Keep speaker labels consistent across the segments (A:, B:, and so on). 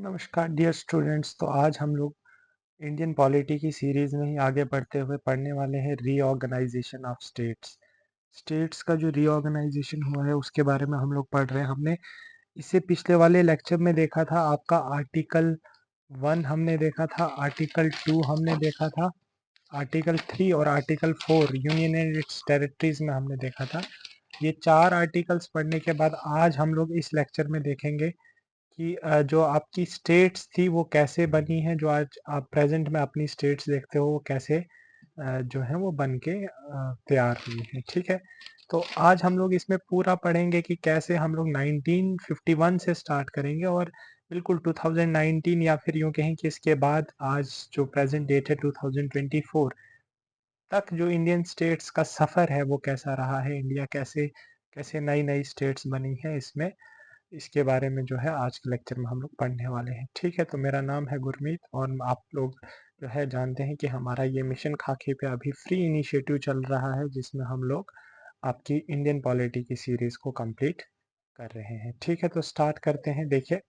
A: नमस्कार dear students. तो आज हम लोग इंडियन पॉलिटी की सीरीज में ही आगे बढ़ते हुए पढ़ने वाले हैं रीऑर्गेनाइजेशन ऑफ स्टेट्स। स्टेट्स का जो रीऑर्गेनाइजेशन हुआ है उसके बारे में हम लोग पढ़ रहे हैं। हमने इसे पिछले वाले लेक्चर में देखा था। आपका आर्टिकल 1 हमने देखा था, आर्टिकल 2 हमने देखा था, आर्टिकल 3 और article 4 union and it's territories में हमने देखा था। ये 4 आर्टिकल्स पढ़ने के बाद आज हम लोग इस लेक्चर में देखेंगे कि जो आपकी स्टेट्स थी वो कैसे बनी है। जो आज आप प्रेजेंट में अपनी स्टेट्स देखते हो वो कैसे जो है वो बन के तैयार हुई है। ठीक है, तो आज हम लोग इसमें पूरा पढ़ेंगे कि कैसे हम लोग 1951 से स्टार्ट करेंगे और बिल्कुल 2019 या फिर यूं कहें कि इसके बाद आज जो प्रेजेंट डेट है 2024 तक जो इंडियन स्टेट्स का सफ़र है वो कैसा रहा है। इंडिया कैसे कैसे नई नई स्टेट्स बनी है, इसमें इसके बारे में जो है आज के लेक्चर में हम लोग पढ़ने वाले हैं। ठीक है, तो मेरा नाम है गुरमीत और आप लोग जो है जानते हैं कि हमारा ये मिशन खाकी पे अभी फ्री इनिशिएटिव चल रहा है जिसमें हम लोग आपकी इंडियन पॉलिटी की सीरीज को कंप्लीट कर रहे हैं। ठीक है, तो स्टार्ट करते हैं। देखिए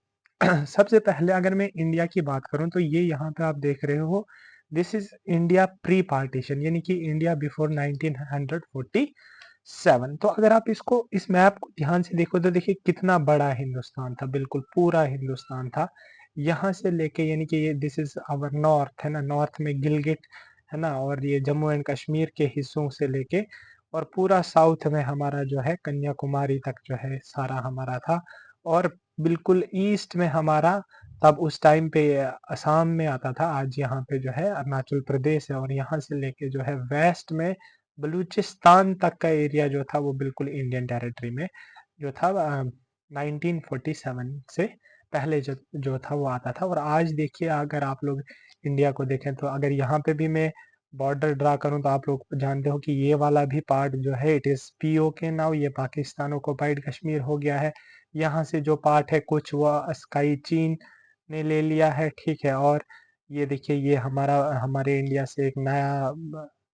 A: सबसे पहले अगर मैं इंडिया की बात करूं तो ये यहाँ पे आप देख रहे हो, this is India pre partition, यानी कि इंडिया बिफोर 1947। तो अगर आप इसको इस मैप को ध्यान से देखो तो देखिए कितना बड़ा हिंदुस्तान था, बिल्कुल पूरा हिंदुस्तान था। यहाँ से लेके यानी कि ये दिस इज आवर नॉर्थ है ना, नॉर्थ में गिलगिट है ना, और ये जम्मू एंड कश्मीर के हिस्सों से लेके और पूरा साउथ में हमारा जो है कन्याकुमारी तक जो है सारा हमारा था। और बिल्कुल ईस्ट में हमारा तब उस टाइम पे असम में आता था, आज यहाँ पे जो है अरुणाचल प्रदेश है। और यहाँ से लेके जो है वेस्ट में बलूचिस्तान तक का एरिया जो था वो बिल्कुल इंडियन टेरिटरी में जो था 1947 से पहले जो था वो आता था। और आज देखिए अगर आप लोग इंडिया को देखें तो अगर यहाँ पे भी मैं बॉर्डर ड्रा करूं तो आप लोग जानते हो कि ये वाला भी पार्ट जो है इट इज पीओके नाउ, ये पाकिस्तान ऑक्युपाइड कश्मीर हो गया है। यहाँ से जो पार्ट है कुछ वो स्काई चीन ने ले लिया है। ठीक है, और ये देखिए ये हमारा हमारे इंडिया से एक नया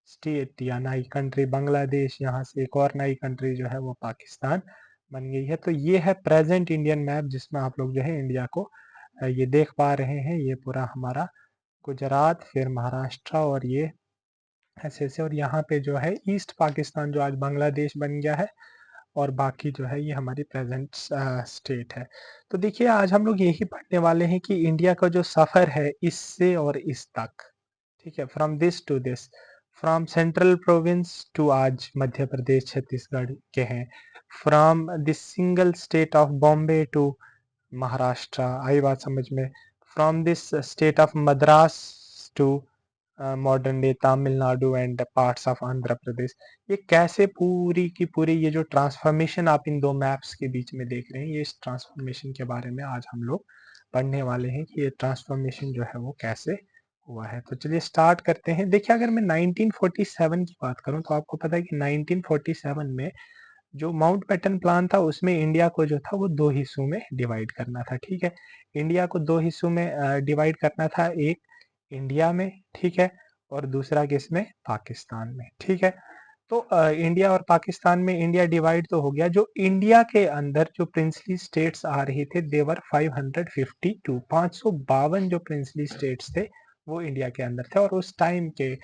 A: स्टेट या नई कंट्री बांग्लादेश, यहाँ से एक और नई कंट्री जो है वो पाकिस्तान बन गई है। तो ये है प्रेजेंट इंडियन मैप जिसमें आप लोग जो है इंडिया को ये देख पा रहे हैं। ये पूरा हमारा गुजरात, फिर महाराष्ट्र और ये ऐसे ऐसे, और यहाँ पे जो है ईस्ट पाकिस्तान जो आज बांग्लादेश बन गया है, और बाकी जो है ये हमारी प्रेजेंट स्टेट है। तो देखिए आज हम लोग यही पढ़ने वाले हैं कि इंडिया का जो सफ़र है इससे और इस तक, ठीक है, from this to this, from central province to आज मध्य प्रदेश छत्तीसगढ़ के हैं, from this single state of Bombay to Maharashtra, आई बात समझ में, from this state of Madras to modern day Tamil Nadu and parts of Andhra Pradesh. ये कैसे पूरी की पूरी ये जो ट्रांसफॉर्मेशन आप इन दो मैप्स के बीच में देख रहे हैं, ये इस ट्रांसफॉर्मेशन के बारे में आज हम लोग पढ़ने वाले हैं कि ये ट्रांसफॉर्मेशन जो है वो कैसे हुआ है। तो चलिए स्टार्ट करते हैं। देखिए अगर मैं 1947 की बात करूं तो आपको पता है कि 1947 में जो माउंट बैटन प्लान था उसमें इंडिया को जो था वो दो हिस्सों में डिवाइड करना था। ठीक है, इंडिया को दो हिस्सों में डिवाइड करना था, एक इंडिया में, ठीक है, और दूसरा किसमें, पाकिस्तान में। ठीक है, तो इंडिया और पाकिस्तान में इंडिया डिवाइड तो हो गया। जो इंडिया के अंदर जो प्रिंसली स्टेट्स आ रही थे देवर 552, 552 जो प्रिंसली स्टेट्स थे वो इंडिया के अंदर थे। और उस टाइम के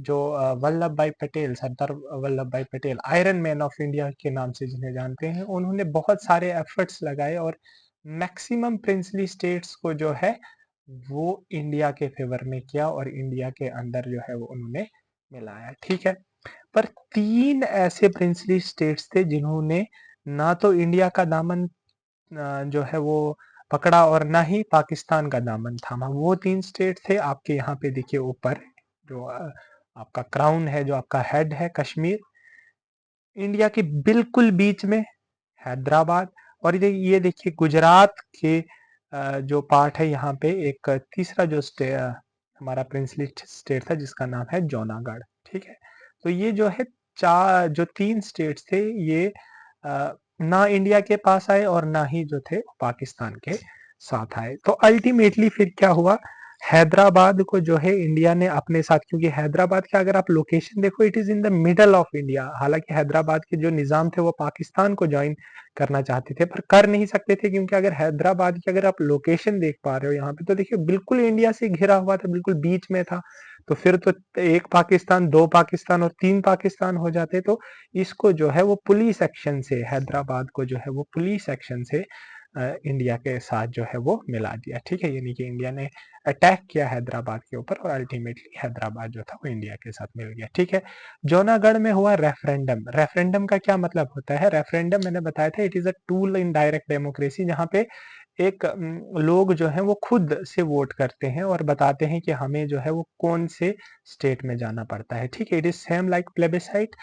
A: जो Vallabh bhai Patel, Sardar Vallabh bhai Patel, iron man of India के नाम से जिन्हें जानते हैं, उन्होंने बहुत सारे एफर्ट्स लगाए और मैक्सिमम प्रिंसली स्टेट्स को जो है वो इंडिया के फेवर में किया और इंडिया के अंदर जो है वो उन्होंने मिलाया। ठीक है, पर तीन ऐसे प्रिंसली स्टेट्स थे जिन्होंने ना तो इंडिया का दामन जो है वो पकड़ा और ना ही पाकिस्तान का दामन थामा। वो तीन स्टेट थे आपके यहाँ पे देखिए ऊपर जो आपका क्राउन है, जो आपका हेड है कश्मीर, इंडिया के बिल्कुल बीच में हैदराबाद, और ये देखिए गुजरात के जो पार्ट है यहाँ पे एक तीसरा जो हमारा प्रिंसली स्टेट था जिसका नाम है जौनागढ़। ठीक है, तो ये जो है चार जो तीन स्टेट्स थे ये ना इंडिया के पास आए और ना ही जो थे पाकिस्तान के साथ आए। तो अल्टीमेटली फिर क्या हुआ, हैदराबाद को जो है इंडिया ने अपने साथ, क्योंकि हैदराबाद का अगर आप लोकेशन देखो it is in the middle of India. हालांकि हैदराबाद के जो निजाम थे वो पाकिस्तान को ज्वाइन करना चाहते थे पर कर नहीं सकते थे, क्योंकि अगर हैदराबाद की अगर आप लोकेशन देख पा रहे हो यहाँ पे तो देखिए बिल्कुल इंडिया से घिरा हुआ था, बिल्कुल बीच में था। तो फिर तो एक पाकिस्तान, दो पाकिस्तान और तीन पाकिस्तान हो जाते। तो इसको जो है वो पुलिस एक्शन से, हैदराबाद को जो है वो पुलिस एक्शन से इंडिया के साथ जो है वो मिला दिया। ठीक है, यानी कि इंडिया ने अटैक किया हैदराबाद के ऊपर और अल्टीमेटली हैदराबाद जो था वो इंडिया के साथ मिल गया। ठीक है, जौनागढ़ में हुआ रेफरेंडम। रेफरेंडम का क्या मतलब होता है? रेफरेंडम मैंने बताया था it is a tool in direct democracy, जहाँ पे एक लोग जो है वो खुद से वोट करते हैं और बताते हैं कि हमें जो है वो कौन से स्टेट में जाना पड़ता है। ठीक है, it is same like plebiscite.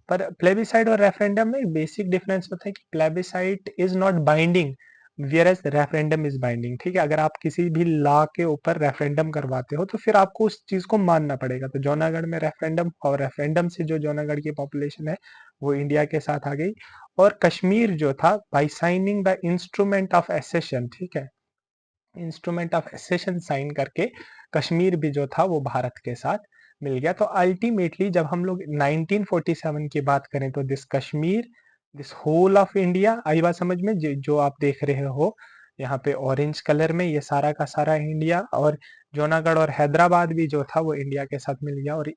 A: पर प्लेबिसाइड और रेफरेंडम में बेसिक डिफरेंस होता है कि plebiscite is not binding, whereas referendum is binding. ठीक है, अगर आप किसी भी लॉ के ऊपर रेफरेंडम करवाते हो तो फिर आपको उस चीज को मानना पड़ेगा। तो जौनागढ़ में रेफरेंडम, और रेफरेंडम से जो जौनागढ़ की पॉपुलेशन है वो इंडिया के साथ आ गई। और कश्मीर जो था by signing the instrument of accession, ठीक है, इंस्ट्रूमेंट ऑफ एसेशन साइन करके कश्मीर भी जो था वो भारत के साथ मिल गया। तो अल्टीमेटली जब हम लोग 1947 की बात करें तो this Kashmir, this whole of India, आई बात समझ में? जो आप देख रहे हो यहाँ पे ऑरेंज कलर में, ये सारा का सारा इंडिया, और जौनागढ़ और हैदराबाद भी जो था वो इंडिया के साथ मिल गया। और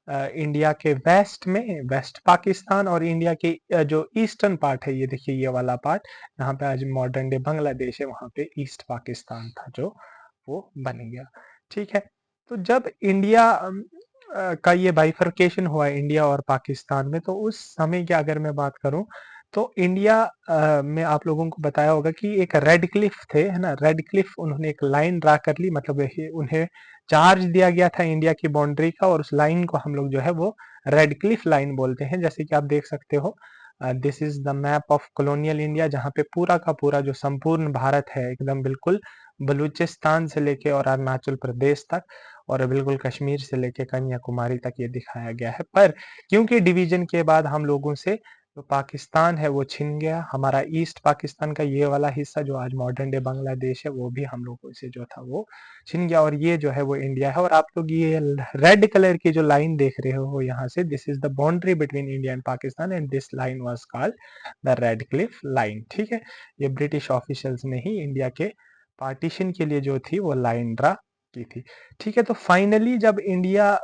A: इंडिया के वेस्ट में वेस्ट पाकिस्तान, और इंडिया के जो ईस्टर्न पार्ट है, ये देखिए ये वाला पार्ट जहाँ पे आज मॉडर्न डे बांग्लादेश है, वहां पे ईस्ट पाकिस्तान था जो वो बन गया। ठीक है, तो जब इंडिया का ये बाइफर्केशन हुआ इंडिया और पाकिस्तान में, तो उस समय की अगर मैं बात करूं तो इंडिया में आप लोगों को बताया होगा कि एक रेड क्लिफ थे, है ना, रेड क्लिफ, उन्होंने एक लाइन ड्रा कर ली, मतलब उन्हें चार्ज दिया गया था इंडिया की बाउंड्री का, और उस लाइन को हम लोग जो है वो रेड क्लिफ लाइन बोलते हैं। जैसे कि आप देख सकते हो this is the map of colonial India, जहाँ पे पूरा का पूरा जो संपूर्ण भारत है एकदम बिल्कुल बलूचिस्तान से लेके और अरुणाचल प्रदेश तक, और बिल्कुल कश्मीर से लेके कन्याकुमारी तक ये दिखाया गया है। पर क्योंकि डिवीजन के बाद हम लोगों से जो पाकिस्तान है वो छिन गया, हमारा ईस्ट पाकिस्तान का ये वाला हिस्सा जो आज मॉडर्न डे बांग्लादेश है वो भी हम लोगों से जो था वो छिन गया, और ये जो है वो इंडिया है। और आप लोग ये रेड कलर की जो लाइन देख रहे हो यहाँ से, this is the boundary between India and Pakistan, and this line was called the red Cliff line. ठीक है, ये ब्रिटिश ऑफिशियल्स ने ही इंडिया के पार्टीशन के लिए जो थी वो लाइन ड्रा की थी। ठीक है, तो फाइनली जब इंडिया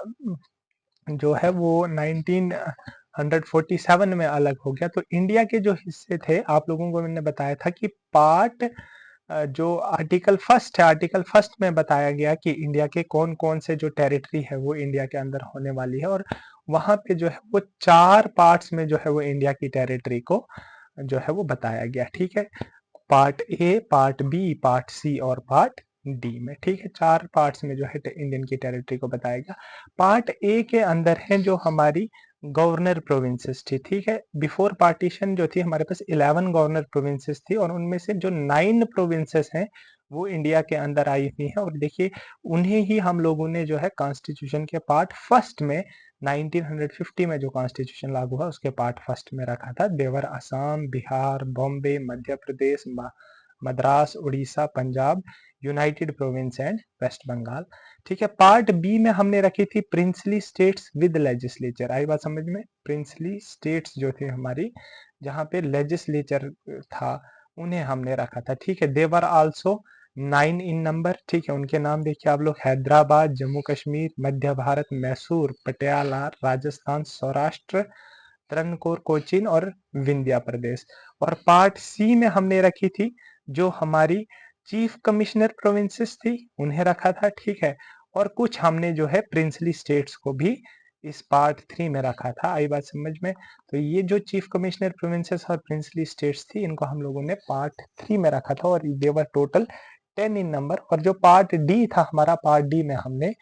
A: जो है वो 1947 में अलग हो गया, तो इंडिया के जो हिस्से थे, आप लोगों को मैंने बताया था कि पार्ट जो आर्टिकल फर्स्ट है, आर्टिकल फर्स्ट में बताया गया कि इंडिया के कौन कौन से जो टेरिटरी है वो इंडिया के अंदर होने वाली है, और वहां पे जो है वो चार पार्ट्स में जो है वो इंडिया की टेरिटरी को जो है वो बताया गया। ठीक है, part A, part B, part C और पार्ट डी में। ठीक है, चार पार्ट्स में जो है इंडियन की टेरिटरी को बताया गया। पार्ट ए के अंदर है जो हमारी गवर्नर प्रोविंसेस थी। ठीक है, बिफोर पार्टीशन जो थी हमारे पास 11 गवर्नर प्रोविंसेस थी, और उनमें से जो 9 प्रोविंसेस हैं वो इंडिया के अंदर आई हुई हैं। और देखिए उन्हें ही हम लोगों ने जो है कॉन्स्टिट्यूशन के पार्ट फर्स्ट में 1950 में जो कॉन्स्टिट्यूशन लागू हुआ उसके पार्ट फर्स्ट में रखा था। They were Assam, Bihar, Bombay, Madhya Pradesh, Madras, Orissa, Punjab, United Province and West Bengal. ठीक है, पार्ट बी में हमने रखी थी प्रिंसली स्टेट्स विद लेजिस्लेचर। आई बात समझ में? प्रिंसली स्टेट्स जो थे हमारी, जहाँ पे लेजिस्लेचर था, उन्हें हमने रखा था। ठीक है, देवर आल्सो 9 इन नंबर। ठीक है, उनके नाम देखिए आप लोग, हैदराबाद, जम्मू कश्मीर, मध्य भारत, मैसूर, पटियाला, राजस्थान, सौराष्ट्र, त्रनकोर, कोचीन और विंध्या प्रदेश। और पार्ट सी में हमने रखी थी जो हमारी चीफ कमिश्नर प्रोविंसेस थी, उन्हें रखा था। ठीक है, और कुछ हमने जो है प्रिंसली स्टेट्स को भी इस पार्ट 3 में रखा था। आई बात समझ में? तो ये जो चीफ कमिश्नर प्रोविंसेस और प्रिंसली स्टेट्स थी, इनको हम लोगों ने पार्ट 3 में रखा था, और देवर टोटल 10 इन नंबर। और जो पार्ट डी था हमारा, पार्ट डी में हमने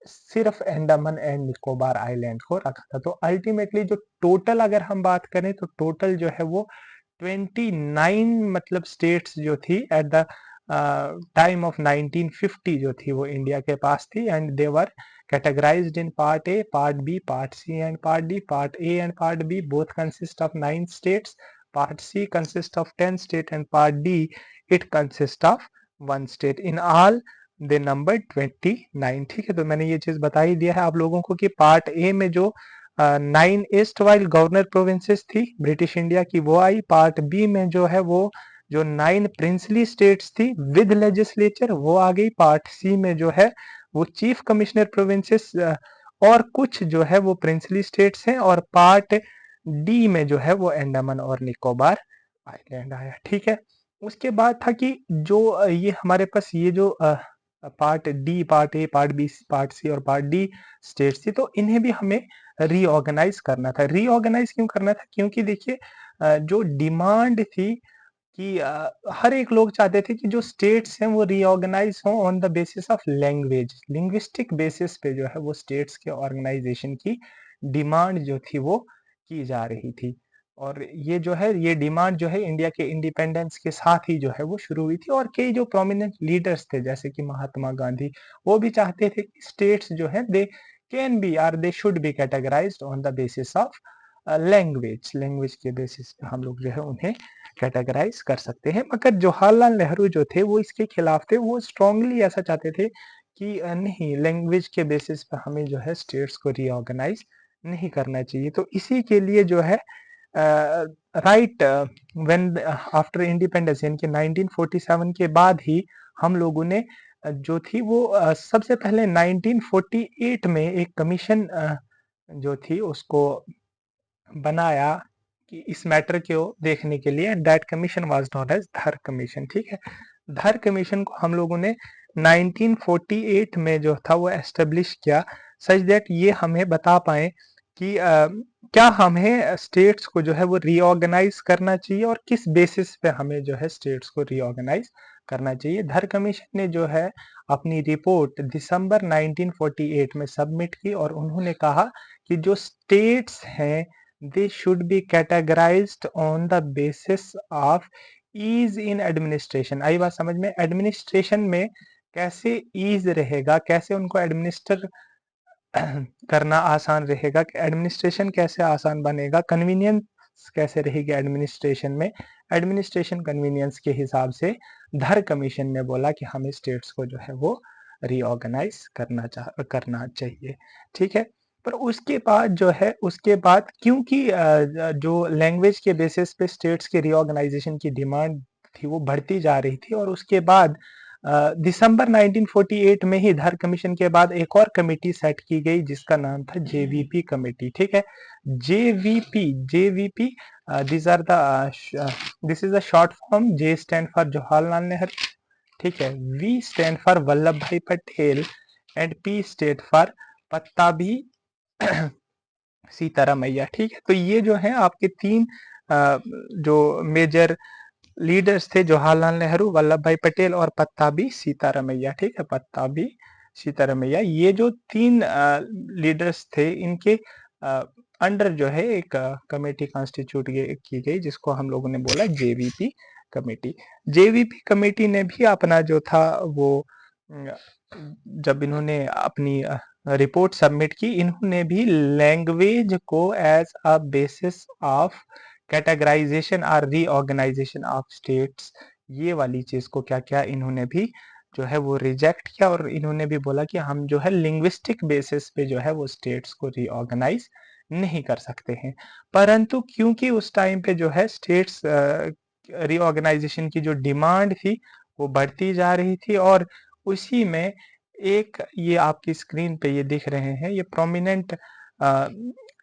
A: सिर्फ अंडमान एंड निकोबार आइलैंड को रखा था। तो अल्टीमेटली जो टोटल अगर हम बात करें तो टोटल जो है वो 29 मतलब स्टेट्स जो थी एट द टाइम ऑफ 1950 जो थी वो इंडिया के पास थी, and they were categorized in part A, part B, part C and part D. Part A and part B both consist of 9 states. Part C consists of 10 states, and part D it consists of 1 state. In all, they number 29। ठीक है, तो मैंने ये चीज बता ही दिया है आप लोगों को कि पार्ट ए में जो 9 ईस्ट वाइल गवर्नर प्रोविंसेस थी ब्रिटिश इंडिया की वो आई। पार्ट बी में जो है वो जो 9 प्रिंसली स्टेट्स थी विद लेजिस्लेचर वो आ गई। पार्ट सी में जो है वो चीफ कमिश्नर प्रोविंसेस और कुछ जो है वो प्रिंसली स्टेट्स हैं। और पार्ट डी में जो है वो अंडमान और निकोबार आइलैंड आया। ठीक है, उसके बाद था कि जो ये हमारे पास ये जो part D, part A, part B, part C और पार्ट डी स्टेट्स थी, तो इन्हें भी हमें रीऑर्गेनाइज करना था। रीऑर्गेनाइज क्यों करना था? क्योंकि देखिए जो डिमांड थी कि हर एक लोग चाहते थे कि जो स्टेट्स हैं वो रीऑर्गेनाइज हों on the basis of language, linguistic basis पे जो है वो स्टेट्स के ऑर्गेनाइजेशन की डिमांड जो थी वो की जा रही थी। और ये जो है ये डिमांड जो है इंडिया के इंडिपेंडेंस के साथ ही जो है वो शुरू हुई थी। और कई जो प्रोमिनेंट लीडर्स थे जैसे कि महात्मा गांधी, वो भी चाहते थे कि स्टेट्स जो है they can be or they should be categorized on the basis of language, language के बेसिस पे हम लोग जो है उन्हें कैटेगराइज कर सकते हैं। मगर जवाहरलाल नेहरू जो थे वो इसके खिलाफ थे। वो स्ट्रांगली ऐसा चाहते थे कि नहीं, लैंग्वेज के बेसिस पे हमें जो है स्टेट्स को रीऑर्गेनाइज नहीं करना चाहिए। तो इसी के लिए जो है राइट व्हेन आफ्टर इंडिपेंडेंस यानी कि 1947 के बाद ही हम लोगों ने जो थी वो सबसे पहले 1948 में एक कमीशन जो थी उसको बनाया कि इस मैटर को देखने के लिए। That commission was known as Dhar commission. ठीक है, धर कमीशन को हम लोगों ने 1948 में जो था वो एस्टेब्लिश किया सच दैट ये हमें बता पाए कि क्या हमें स्टेट्स को जो है वो रीऑर्गेनाइज करना चाहिए और किस बेसिस पे हमें जो है स्टेट्स को रीऑर्गेनाइज करना चाहिए। धर कमीशन ने जो है अपनी रिपोर्ट दिसंबर 1948 में सबमिट की और उन्होंने कहा कि जो स्टेट्स हैं they should be categorized on the basis of ease in administration। आई बात समझ में? एडमिनिस्ट्रेशन में कैसे ईज रहेगा, कैसे उनको एडमिनिस्टर करना आसान रहेगा, एडमिनिस्ट्रेशन कैसे आसान बनेगा, कन्वीनियंस कैसे रहेगी एडमिनिस्ट्रेशन में, एडमिनिस्ट्रेशन कन्वीनियंस के हिसाब से धर कमीशन ने बोला कि हमें स्टेट्स को जो है वो रीऑर्गेनाइज करना चाहिए। ठीक है, पर उसके बाद जो है उसके बाद क्योंकि जो लैंग्वेज के बेसिस पे स्टेट्स के रीऑर्गेनाइजेशन की डिमांड थी वो बढ़ती जा रही थी। और उसके बाद दिसंबर 1948 में ही धर कमीशन के बाद एक और कमेटी सेट की गई जिसका नाम था जेवीपी कमेटी। ठीक है, JVP this are the this is the short form. J stand for Jawaharlal Nehru, ठीक है, V stand for Vallabh bhai Patel and P stand for Pattabhi Sitaramayya. ठीक है, तो ये जो है आपके तीन जो मेजर लीडर्स थे, जवाहरलाल नेहरू, वल्लभ भाई पटेल और पत्ताभी सीतारामैया। ठीक है, पत्ताभी सीतारामैया, ये जो तीन लीडर्स थे इनके अंडर जो है एक कमेटी कॉन्स्टिट्यूट की गई जिसको हम लोगों ने बोला जेवीपी कमेटी। जेवीपी कमेटी ने भी अपना जो था वो जब इन्होंने अपनी रिपोर्ट सबमिट की, इन्होंने भी लैंग्वेज को as a basis of categorization और रीऑर्गेनाइजेशन ऑफ स्टेट्स, ये वाली चीज को क्या क्या इन्होंने भी जो है वो रिजेक्ट किया। और इन्होंने भी बोला कि हम जो है लिंग्विस्टिक बेसिस पे जो है वो स्टेट्स को रीऑर्गेनाइज नहीं कर सकते हैं। परंतु क्योंकि उस टाइम पे जो है स्टेट्स रीऑर्गेनाइजेशन की जो डिमांड थी वो बढ़ती जा रही थी और उसी में एक ये आपकी स्क्रीन पे ये दिख रहे हैं, ये प्रोमिनेंट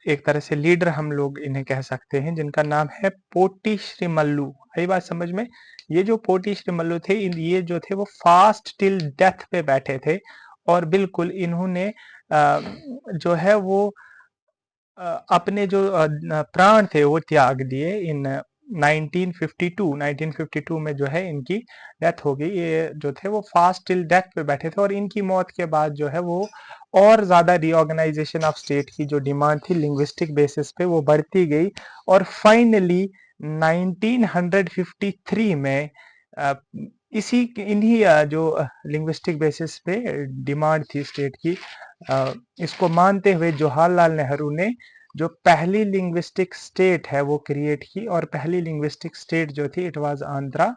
A: एक तरह से लीडर हम लोग इन्हें कह सकते हैं जिनका नाम है पोटी श्री मल्लू। आई बात समझ में? ये जो पोटी श्री मल्लू थे ये जो थे वो फास्ट टिल डेथ पे बैठे थे और बिल्कुल इन्होंने जो है वो अपने जो प्राण थे वो त्याग दिए। इन 1952 में जो है इनकी डेथ हो गई। ये जो थे वो फास्ट टिल डेथ पे बैठे थे और इनकी मौत के बाद जो है वो और ज्यादा रीऑर्गेनाइजेशन ऑफ स्टेट की जो डिमांड थी लिंग्विस्टिक बेसिस पे वो बढ़ती गई। और फाइनली 1953 में इसी इन्हीं जो लिंग्विस्टिक बेसिस पे डिमांड थी स्टेट की, इसको मानते हुए जवाहरलाल नेहरू ने जो पहली लिंग्विस्टिक स्टेट है वो क्रिएट की। और पहली लिंग्विस्टिक स्टेट जो थी इट वाज आंध्रा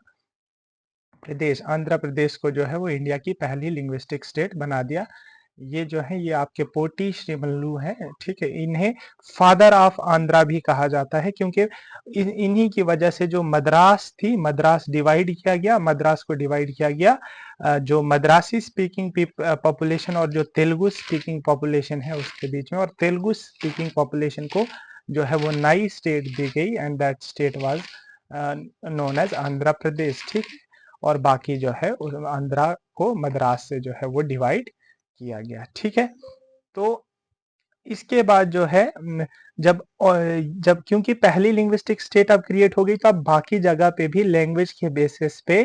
A: प्रदेश, आंध्र प्रदेश को जो है वो इंडिया की पहली लिंग्विस्टिक स्टेट बना दिया। ये जो है ये आपके पोटी श्रीमल्लू हैं, ठीक है। इन्हें फादर ऑफ आंध्रा भी कहा जाता है, क्योंकि इन्हीं की वजह से जो मद्रास थी, मद्रास डिवाइड किया गया, मद्रास को डिवाइड किया गया। जो मद्रासी स्पीकिंग पॉपुलेशन और जो तेलुगु स्पीकिंग पॉपुलेशन है उसके बीच में, और तेलुगु स्पीकिंग पॉपुलेशन को जो है वो नई स्टेट दी गई, and that state was known as Andhra Pradesh, ठीक है। और बाकी जो है उस आंध्रा को मद्रास से जो है वो डिवाइड किया गया, ठीक है। तो इसके बाद जो है जब क्योंकि पहली लिंग्विस्टिक स्टेट अब क्रिएट हो गई, तो अब बाकी जगह पे भी लैंग्वेज के बेसिस पे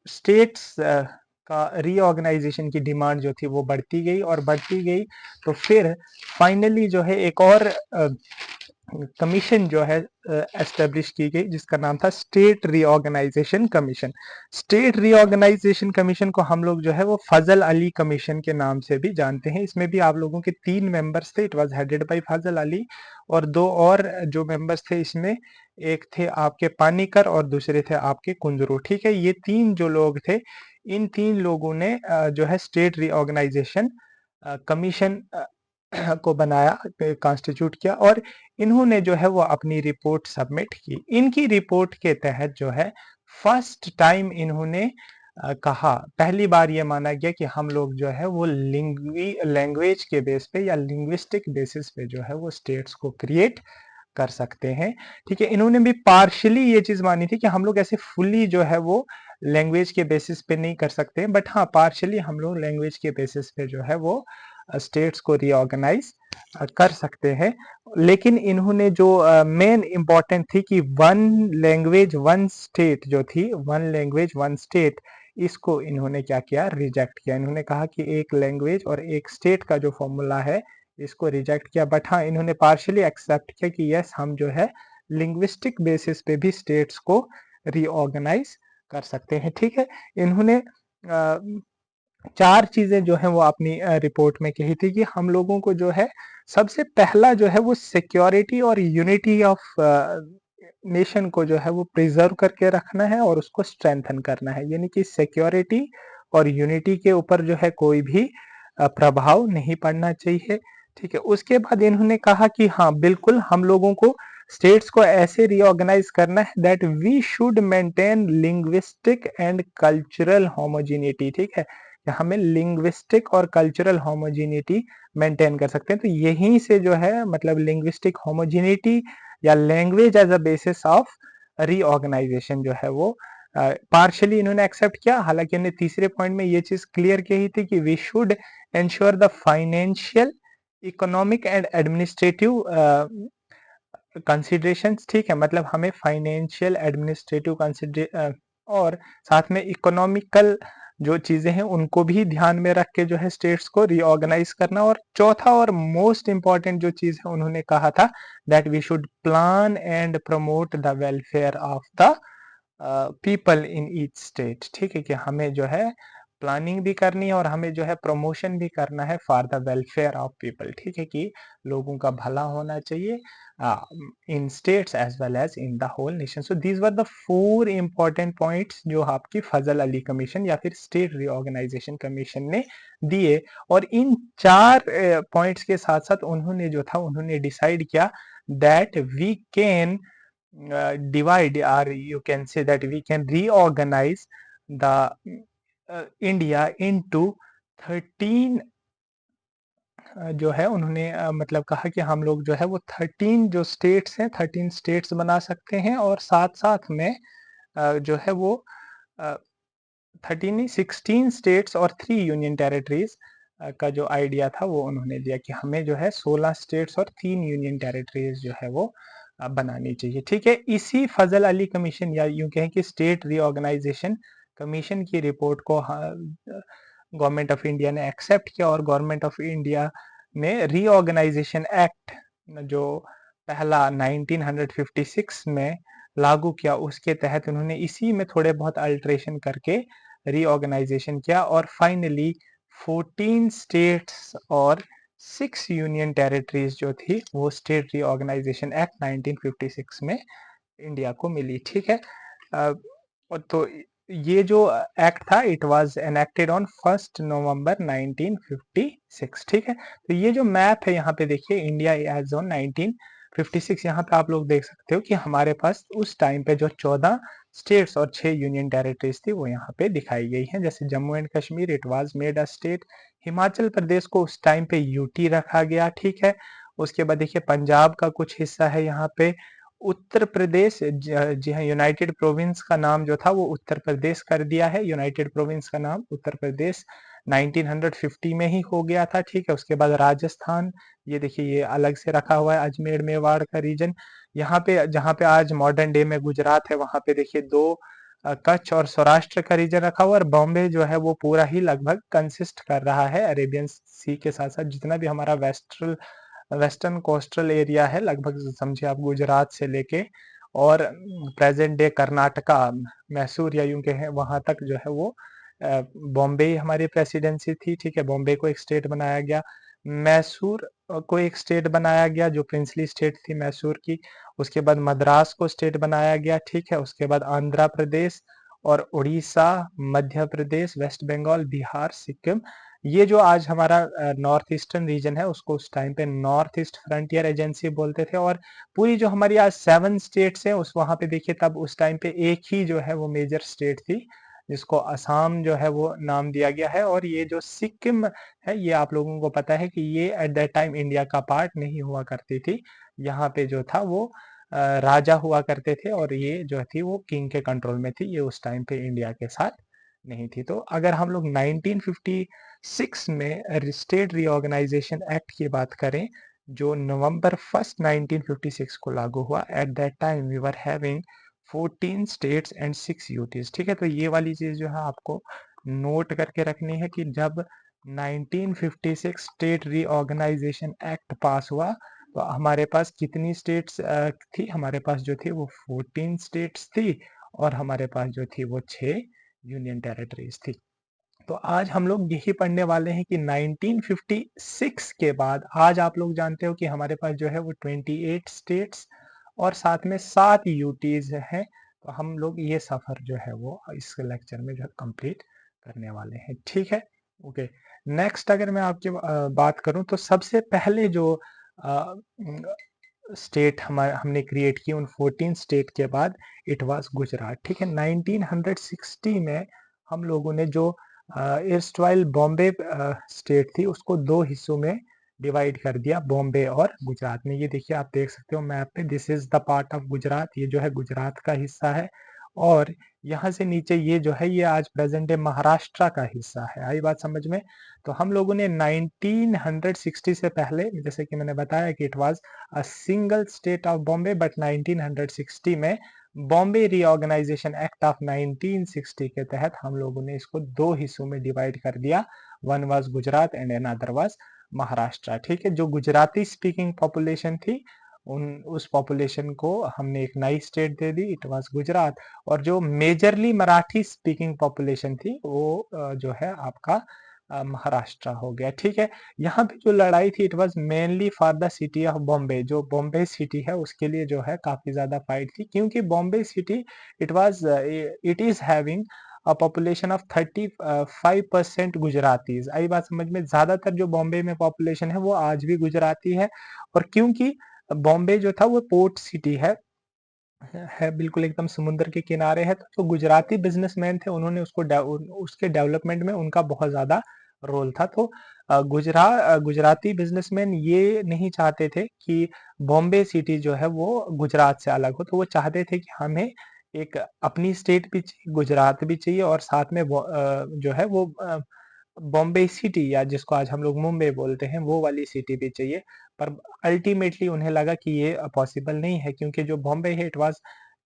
A: स्टेट्स का रीऑर्गेनाइजेशन की डिमांड जो थी वो बढ़ती गई और बढ़ती गई। तो फिर फाइनली जो है एक और कमीशन जो है एस्टेब्लिश की गई, जिसका नाम था state reorganization commission. State reorganization commission को हम लोग जो है वो फजल अली कमीशन के नाम से भी जानते हैं। इसमें भी आप लोगों के 3 मेंबर्स थे, इट वाज हेडेड बाय फजल अली, और 2 और जो मेंबर्स थे इसमें, एक थे आपके पानीकर और दूसरे थे आपके कुंजरू, ठीक है। ये 3 जो लोग थे, इन 3 लोगों ने जो है स्टेट रीऑर्गेनाइजेशन कमीशन को बनाया, कॉन्स्टिट्यूट किया, और इन्होंने जो है वो अपनी रिपोर्ट सबमिट की। इनकी रिपोर्ट के तहत जो है फर्स्ट टाइम इन्होंने कहा, पहली बार ये माना गया कि हम लोग जो है वो लैंग्वेज के बेस पे या लिंग्विस्टिक बेसिस पे जो है वो स्टेट्स को क्रिएट कर सकते हैं, ठीक है। इन्होंने भी पार्शियली ये चीज मानी थी कि हम लोग ऐसे फुल्ली जो है वो लैंग्वेज के बेसिस पे नहीं कर सकते, बट हाँ पार्शियली हम लोग लैंग्वेज के बेसिस पे जो है वो स्टेट्स को रीऑर्गेनाइज कर सकते हैं। लेकिन इन्होंने जो मेन इंपॉर्टेंट थी कि वन लैंग्वेज वन स्टेट जो थी, वन लैंग्वेज वन स्टेट, इसको इन्होंने क्या किया, रिजेक्ट किया। इन्होंने कहा कि एक लैंग्वेज और एक स्टेट का जो फॉर्मूला है इसको रिजेक्ट किया, बट हाँ इन्होंने पार्शियली एक्सेप्ट किया कि यस हम जो है लिंग्विस्टिक बेसिस पे भी स्टेट्स को रीऑर्गेनाइज कर सकते हैं, ठीक है। इन्होंने 4 चीजें जो है वो अपनी रिपोर्ट में कही थी कि हम लोगों को जो है सबसे पहला जो है वो सिक्योरिटी और यूनिटी ऑफ नेशन को जो है वो प्रिजर्व करके रखना है और उसको स्ट्रेंथन करना है, यानी कि सिक्योरिटी और यूनिटी के ऊपर जो है कोई भी प्रभाव नहीं पड़ना चाहिए, ठीक है। उसके बाद इन्होंने कहा कि हाँ बिल्कुल हम लोगों को स्टेट्स को ऐसे रीऑर्गेनाइज करना है that we should maintain linguistic and cultural homogeneity, ठीक है। हमें लिंग्विस्टिक और कल्चरल होमोजिनिटी मेंटेन कर सकते हैं। तो यहीं से जो है मतलब लिंग्विस्टिक होमोजिनिटी या language as a basis of reorganization जो है वो पार्शियली इन्होंने एक्सेप्ट किया। हालांकि इन्होंने तीसरे पॉइंट में ये चीज क्लियर की थी कि we should ensure the financial, economic and administrative considerations, ठीक है। मतलब हमें फाइनेंशियल, एडमिनिस्ट्रेटिव और साथ में इकोनॉमिकल जो चीजें हैं उनको भी ध्यान में रख के जो है स्टेट्स को रीऑर्गेनाइज करना। और चौथा और मोस्ट इंपॉर्टेंट जो चीज है उन्होंने कहा था that we should plan and promote the welfare of the people in each state, ठीक है। कि हमें जो है प्लानिंग भी करनी है और हमें जो है प्रमोशन भी करना है for the welfare of people, ठीक है। कि लोगों का भला होना चाहिए in states as well as in the whole nation. So these were the 4 important points जो आपकी फजल अली कमीशन या फिर स्टेट रीऑर्गेनाइजेशन कमीशन ने दिए। और इन 4 पॉइंट्स के साथ साथ उन्होंने जो था उन्होंने डिसाइड किया that we can divide, or you can say that we can reorganize the India into 13 जो है उन्होंने मतलब कहा कि हम लोग जो है वो 13 जो स्टेट्स हैं 13 स्टेट्स बना सकते हैं, और साथ साथ में जो है वो 13 नहीं 16 स्टेट्स और 3 यूनियन टेरिटरीज का जो आइडिया था वो उन्होंने दिया कि हमें जो है 16 स्टेट्स और 3 यूनियन टेरिटरीज जो है वो बनानी चाहिए, ठीक है। इसी फजल अली कमीशन या यूं कहें कि स्टेट रीऑर्गेनाइजेशन कमीशन की रिपोर्ट को गवर्नमेंट ऑफ इंडिया ने एक्सेप्ट किया, और गवर्नमेंट ऑफ इंडिया ने रीऑर्गेनाइजेशन एक्ट जो पहला 1956 में लागू किया, उसके तहत उन्होंने इसी में थोड़े बहुत अल्ट्रेशन करके रीऑर्गेनाइजेशन किया, और फाइनली 14 स्टेट्स और 6 यूनियन टेरिटरीज जो थी वो स्टेट रीऑर्गेनाइजेशन एक्ट 1956 में इंडिया को मिली, ठीक है। तो ये जो एक्ट था इट वाज एनेक्टेड ऑन 1 नवंबर 1956, ठीक है। तो ये जो मैप है यहाँ पे देखिए, इंडिया एज ऑन 1956, यहाँ पे आप लोग देख सकते हो कि हमारे पास उस टाइम पे जो 14 स्टेट्स और 6 यूनियन टेरिटरीज थी वो यहाँ पे दिखाई गई हैं। जैसे Jammu and Kashmir it was made a state, Himachal Pradesh को उस टाइम पे यूटी रखा गया, ठीक है। उसके बाद देखिए पंजाब का कुछ हिस्सा है यहाँ पे, उत्तर प्रदेश जी हाँ, यूनाइटेड प्रोविंस का नाम जो था वो उत्तर प्रदेश कर दिया है, यूनाइटेड प्रोविंस का नाम उत्तर प्रदेश 1950 में ही हो गया था, ठीक है। उसके बाद राजस्थान, ये देखिए ये अलग से रखा हुआ है, अजमेर मेवाड़ का रीजन। यहाँ पे जहाँ पे आज मॉडर्न डे में गुजरात है, वहां पे देखिए दो कच्छ और सौराष्ट्र का रीजन रखा हुआ है, और बॉम्बे जो है वो पूरा ही लगभग कंसिस्ट कर रहा है अरेबियन सी के साथ साथ जितना भी हमारा वेस्टर्न कोस्टल एरिया है, लगभग समझिए आप गुजरात से लेके और प्रेजेंट डे कर्नाटका, मैसूर या यूं कहें वहां तक जो है वो बॉम्बे हमारी प्रेसिडेंसी थी, ठीक है। बॉम्बे को एक स्टेट बनाया गया, मैसूर को एक स्टेट बनाया गया जो प्रिंसली स्टेट थी मैसूर की। उसके बाद मद्रास को स्टेट बनाया गया, ठीक है। उसके बाद आंध्र प्रदेश और उड़ीसा, मध्य प्रदेश, वेस्ट बंगाल, बिहार, सिक्किम, ये जो आज हमारा नॉर्थ ईस्टर्न रीजन है उसको उस टाइम पे नॉर्थ ईस्ट फ्रंटियर एजेंसी बोलते थे। और पूरी जो हमारी आज 7 स्टेट्स हैं उस वहां पे देखिए तब उस टाइम पे एक ही जो है वो मेजर स्टेट थी जिसको असम जो है वो नाम दिया गया है। और ये जो सिक्किम है ये आप लोगों को पता है कि ये एट दैट टाइम इंडिया का पार्ट नहीं हुआ करती थी, यहाँ पे जो था वो राजा हुआ करते थे और ये जो थी वो किंग के कंट्रोल में थी, ये उस टाइम पे इंडिया के साथ नहीं थी। तो अगर हम लोग 1956 में स्टेट रीऑर्गेनाइजेशन एक्ट की बात करें जो नवंबर 1 1956 को लागू हुआ, at that time we were having 14 states and 6 UTs, ठीक है। तो ये वाली चीज जो है आपको नोट करके रखनी है कि जब 1956 स्टेट रीऑर्गेनाइजेशन एक्ट पास हुआ तो हमारे पास कितनी स्टेट्स थी, हमारे पास जो थी वो 14 स्टेट्स थी और हमारे पास जो थी वो 6 यूनियन टेरिटरीज थी। तो आज हम लोग यही पढ़ने वाले हैं कि 1956 के बाद आज आप लोग जानते हो कि हमारे पास जो है वो 28 स्टेट्स और साथ में 7 यूटीज हैं। तो हम लोग ये सफर जो है वो इस लेक्चर में जो है कंप्लीट करने वाले हैं, ठीक है। ओके, नेक्स्ट अगर मैं आपकी बात करूं तो सबसे पहले जो स्टेट हमने क्रिएट की उन 14 स्टेट के बाद इट वाज गुजरात, ठीक है। 1960 में हम लोगों ने जो एर्स्टवाइल बॉम्बे स्टेट थी उसको दो हिस्सों में डिवाइड कर दिया, बॉम्बे और गुजरात में। ये देखिए आप देख सकते हो मैप पे, this is the part of Gujarat, ये जो है गुजरात का हिस्सा है। और यहाँ से नीचे ये जो है ये आज प्रेजेंट डे महाराष्ट्र का हिस्सा है। आई बात समझ में? तो हम लोगों ने 1960 से पहले, जैसे कि मैंने बताया कि it was a single state of Bombay, but 1960 में बॉम्बे रीऑर्गेनाइजेशन एक्ट ऑफ 1960 के तहत हम लोगों ने इसको दो हिस्सों में डिवाइड कर दिया, one was Gujarat and another was Maharashtra, ठीक है। जो गुजराती स्पीकिंग पॉपुलेशन थी उन उस पॉपुलेशन को हमने एक नई state they the, it was Gujarat. और जो मेजरली मराठी स्पीकिंग पॉपुलेशन थी वो जो है आपका महाराष्ट्र हो गया, ठीक है। यहाँ पे जो लड़ाई थी it was mainly for the city of Bombay, जो बॉम्बे सिटी है उसके लिए जो है काफी ज्यादा फाइट थी, क्योंकि Bombay city it is having a population of 35% Gujaratis. आई बात समझ में? ज्यादातर जो बॉम्बे में पॉपुलेशन है वो आज भी गुजराती है। और क्योंकि बॉम्बे जो था वो पोर्ट सिटी है बिल्कुल एकदम समुद्र के किनारे है, तो जो गुजराती बिजनेसमैन थे उन्होंने उसके डेवलपमेंट में उनका बहुत ज्यादा रोल था। तो गुजराती बिजनेसमैन ये नहीं चाहते थे कि बॉम्बे सिटी जो है वो गुजरात से अलग हो, तो वो चाहते थे कि हमें एक अपनी स्टेट भी चाहिए, गुजरात भी चाहिए, और साथ में जो है वो बॉम्बे सिटी या जिसको आज हम लोग मुंबई बोलते हैं वो वाली सिटी भी चाहिए। पर अल्टीमेटली उन्हें लगा कि ये पॉसिबल नहीं है, क्योंकि जो बॉम्बे है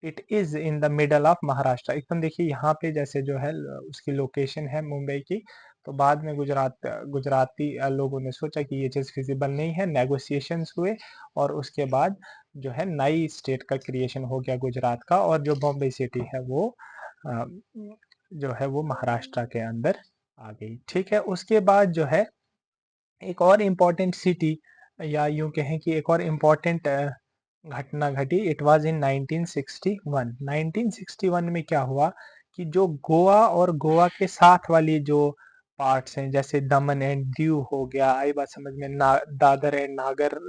A: it is in the middle of Maharashtra. एकदम देखिए यहाँ पे जैसे जो है उसकी लोकेशन है मुंबई की। तो बाद में गुजराती लोगों ने सोचा कि ये चीज़ फिजिबल नहीं है, नेगोशिएशंस हुए और उसके बाद जो है नई स्टेट का क्रिएशन हो गया गुजरात का, और जो बॉम्बे सिटी है वो अ, जो है वो महाराष्ट्र के अंदर आ गई, ठीक है। उसके बाद जो है एक और इम्पोर्टेंट सिटी या यूं कहें कि एक और इम्पोर्टेंट घटना घटी, इट वाज इन 1961। 1961 में क्या हुआ कि जो गोवा और गोवा के साथ वाली जो पार्ट्स हैं, जैसे दमन एंड दीव हो गया, आई बात समझ में, दादर एंड नागर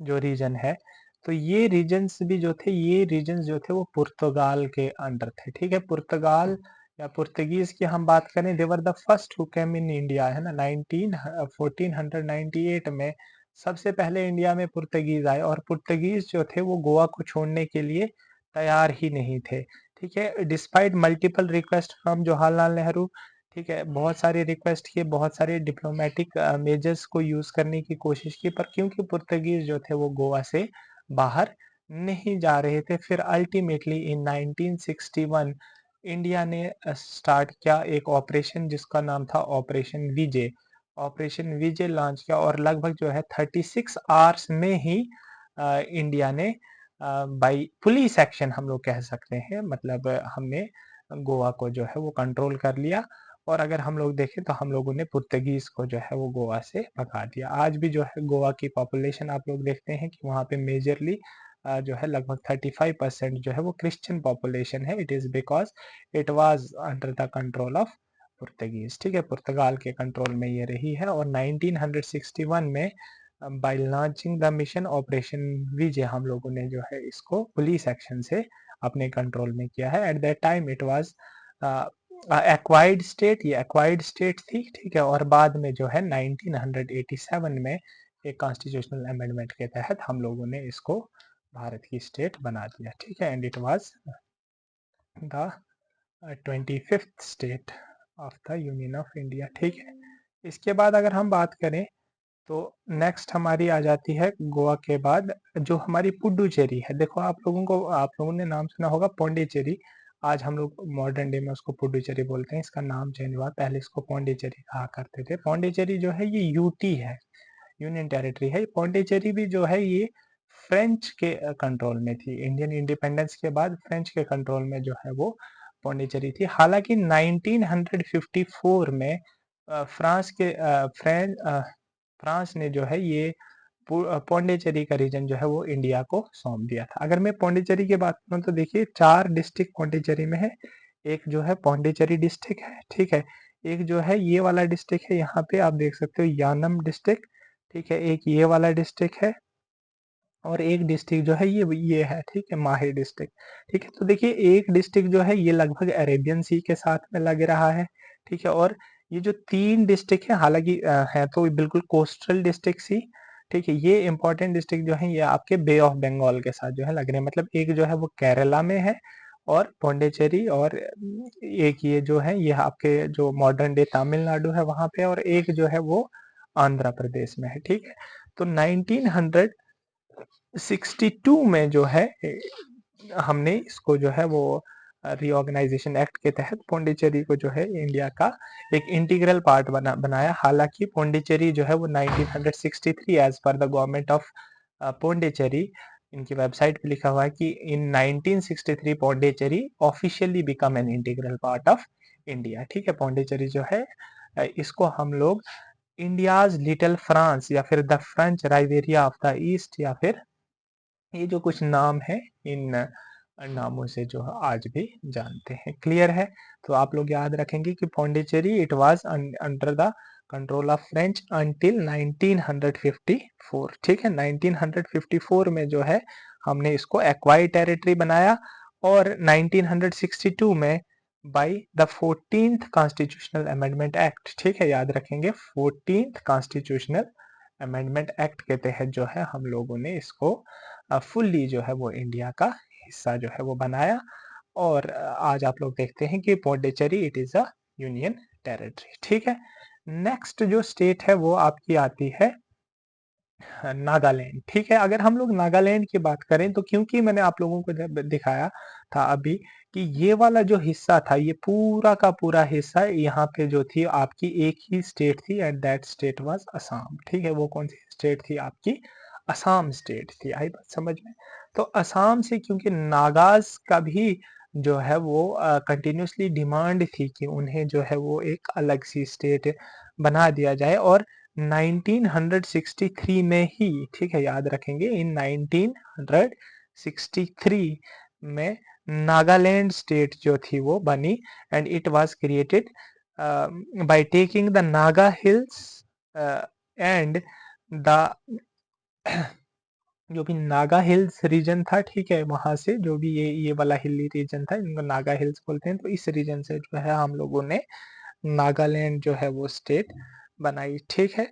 A: जो रीजन है, तो ये रीजन्स भी जो थे, ये रीजन्स जो थे वो पुर्तगाल के अंडर थे। ठीक है, पुर्तगाल या पुर्तगीज की हम बात करें, they were the first who came in India, है ना, 1498 में सबसे पहले इंडिया में पुर्तगीज आए, और पुर्तगीज जो थे वो गोवा को छोड़ने के लिए तैयार ही नहीं थे। ठीक है, despite multiple request from Jawaharlal Nehru, ठीक है, बहुत सारे रिक्वेस्ट किए, बहुत सारे डिप्लोमेटिक मेजर्स को यूज करने की कोशिश की, पर क्योंकि पुर्तगीज जो थे वो गोवा से बाहर नहीं जा रहे थे, फिर अल्टीमेटली इन 1961 इंडिया ने स्टार्ट किया एक ऑपरेशन जिसका नाम था ऑपरेशन विजय। ऑपरेशन विजय लॉन्च किया, और लगभग जो है 36 आवर्स में ही इंडिया ने बाई पुलिस एक्शन हम लोग कह सकते हैं, मतलब हमने गोवा को जो है वो कंट्रोल कर लिया, और अगर हम लोग देखें तो हम लोगों ने पुर्तगीज को जो है वो गोवा से भगा दिया। आज भी जो है गोवा की पॉपुलेशन आप लोग देखते हैं कि वहाँ पे मेजरली जो है लगभग 35% जो है वो क्रिश्चियन पॉपुलेशन है। It is because it was under the control of Portuguese. ठीक है, पुर्तगाल के कंट्रोल में ये रही है, और 1961 में by launching the mission operation Vijay हम लोगों ने जो है इसको पुलिस एक्शन से अपने कंट्रोल में किया है। At that time it was acquired state, ये एक्वाइर्ड स्टेट थी। ठीक है, और बाद में जो है 1987 में एक कॉन्स्टिट्यूशनल अमेंडमेंट के तहत हम लोगों ने इसको भारत की स्टेट बना दिया। ठीक है, and it was the 25th state of the union of India. ठीक है, इसके बाद अगर हम बात करें तो नेक्स्ट हमारी आ जाती है गोवा के बाद जो हमारी पुडुचेरी है। देखो, आप लोगों ने नाम सुना होगा पौंडीचेरी, आज हम लोग मॉडर्न डे में उसको पुडुचेरी बोलते हैं, इसका नाम चेंज हुआ, पहले इसको पौंडीचेरी कहा करते थे। पौंडीचेरी जो है ये यूटी है, यूनियन टेरिटरी है। पौंडीचेरी भी जो है ये फ्रेंच के कंट्रोल में थी, इंडियन इंडिपेंडेंस के बाद फ्रेंच के कंट्रोल में जो है वो पौंडीचेरी थी। हालांकि 1954 में फ्रांस ने जो है ये पौंडीचेरी का रीजन जो है वो इंडिया को सौंप दिया था। अगर मैं पौंडीचेरी की बात करूं तो देखिए 4 डिस्ट्रिक्ट पौंडीचेरी में है। एक जो है पौंडीचेरी डिस्ट्रिक्ट है, ठीक है, एक जो है ये वाला डिस्ट्रिक्ट है, यहाँ पे आप देख सकते हो यानम डिस्ट्रिक्ट, ठीक है, एक ये वाला डिस्ट्रिक्ट है, और एक डिस्ट्रिक्ट जो है ये है, ठीक है, माहे डिस्ट्रिक्ट। ठीक है, तो देखिए एक डिस्ट्रिक्ट जो है ये लगभग अरेबियन सी के साथ में लग रहा है। ठीक है, और ये जो 3 डिस्ट्रिक्ट है, हालांकि है तो बिल्कुल कोस्टल डिस्ट्रिक्ट सी। ठीक है, ये इंपॉर्टेंट डिस्ट्रिक्ट जो है ये आपके बे ऑफ बंगाल के साथ जो है लग रहे हैं, मतलब एक जो है वो केरला में है और पौंडीचेरी, और एक ये जो है ये आपके जो मॉडर्न डे तमिलनाडु है वहां पे, और एक जो है वो आंध्र प्रदेश में है। ठीक है, तो 1962 में जो है हमने इसको जो है वो रीऑर्गेनाइजेशन एक्ट के तहत पौंडीचेरी को जो है इंडिया का एक इंटीग्रल पार्ट बनाया। हालांकि पौंडीचेरी जो है वो 1963 as per the government of Pondicherry, इनकी वेबसाइट पे लिखा हुआ है कि इन 1963 Pondicherry officially become an integral part of India. ठीक है, पौंडीचेरी जो है इसको हम लोग इंडियाज लिटिल फ्रांस या फिर the French Riviera of the East, या फिर ये जो कुछ नाम है इन नामों से जो आज भी जानते हैं। क्लियर है? तो आप लोग याद रखेंगे कि Pondicherry it was under the control of French until 1954। ठीक है, 1954 में जो है हमने इसको एक्वायर्ड टेरिटरी बनाया, और 1962 में by the 14th constitutional amendment act, ठीक है, याद रखेंगे 14th कॉन्स्टिट्यूशनल अमेंडमेंट एक्ट के तहत जो है हम लोगों ने इसको फुल्ली जो है वो इंडिया का हिस्सा जो है वो बनाया, और आज आप लोग देखते हैं कि Pondicherry it is a union territory. ठीक है, नेक्स्ट जो स्टेट है वो आपकी आती है नागालैंड। ठीक है, अगर हम लोग नागालैंड की बात करें तो क्योंकि मैंने आप लोगों को दिखाया था अभी कि ये वाला जो हिस्सा था ये पूरा का पूरा हिस्सा यहाँ पे जो थी आपकी एक ही स्टेट थी, and that state was Assam. ठीक है, वो कौन सी स्टेट थी आपकी? असम स्टेट थी। आई बात समझ में? तो असम से क्योंकि नागाज का भी जो है वो कंटिन्यूसली डिमांड थी कि उन्हें जो है वो एक अलग सी स्टेट बना दिया जाए, और 1963 में ही, ठीक है, याद रखेंगे, इन 1963 में नागालैंड स्टेट जो थी वो बनी, and it was created by taking the Naga hills and the जो भी नागा हिल्स रीजन था, ठीक है, वहां से जो भी ये वाला हिली रीजन था, इनको नागा हिल्स बोलते हैं, तो इस रीजन से जो है हम लोगों ने नागालैंड जो है वो स्टेट बनाई, ठीक है,